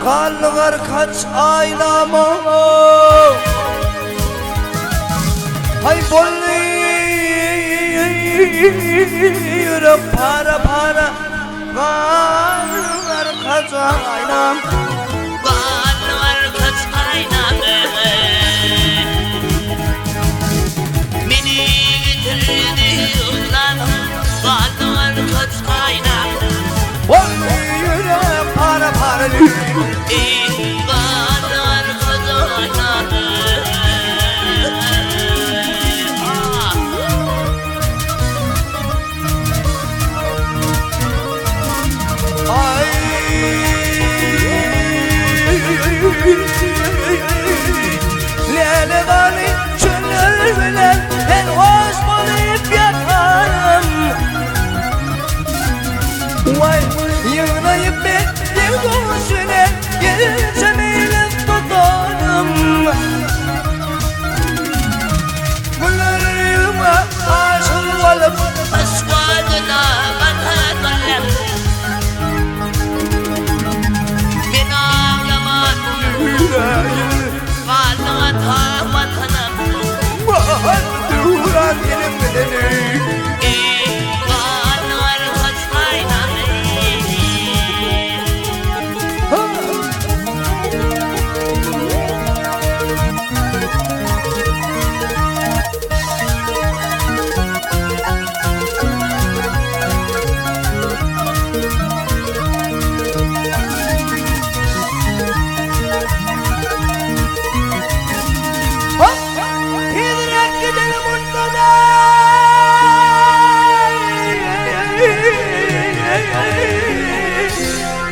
Karlılar kaç aynama hay bolli yürü para para Karlılar kaç aynam Karlılar kaç aynam Beni getirdi yoldan Karlılar kaç aynam bolli yürü para para Karlılar kaç aynam Lele bani çöllerler en hoş bulayıp yakarım Vay yığınayıp bekliyor doğuşuna Geleceğiyle tutarım Güllerime aşık olup Asfadına bakarım Ben ağlamadım Karlığa tamatınım Duran yerim bedeni Karlılar kaç aynam Hidrak gidelim onlara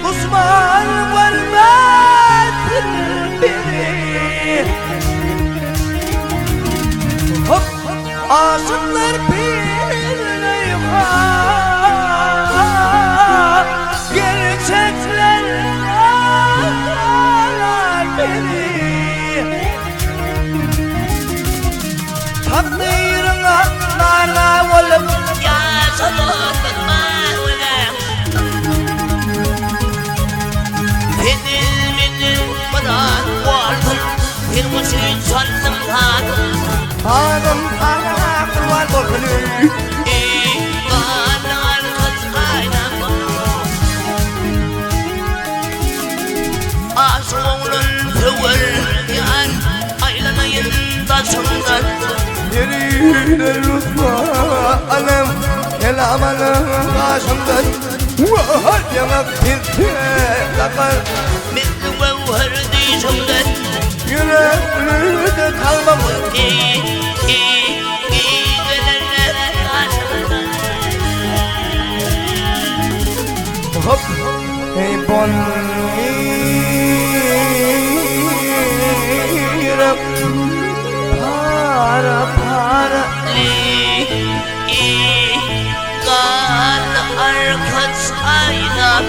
Osman varmasın biri Hop aşıklar birine yukarı Gerçekler ağlar beni Tatlı yürüne narna olup Yaşadık mağulam Benim bırak vardır Bir kuşun sandım tadım Hanım hanım var bakını Karlılar kaç aynam Aşık oğlun tüvür yan Aylanayın taşımdan Yerine rütba anam Kelamanın karşımdan Vahat yanak tilti lakar Misli vevher dişimden Yüreğimde kalmam Gecelerler karşımdan Hop hey bonni Para para Karlılar kaç aynam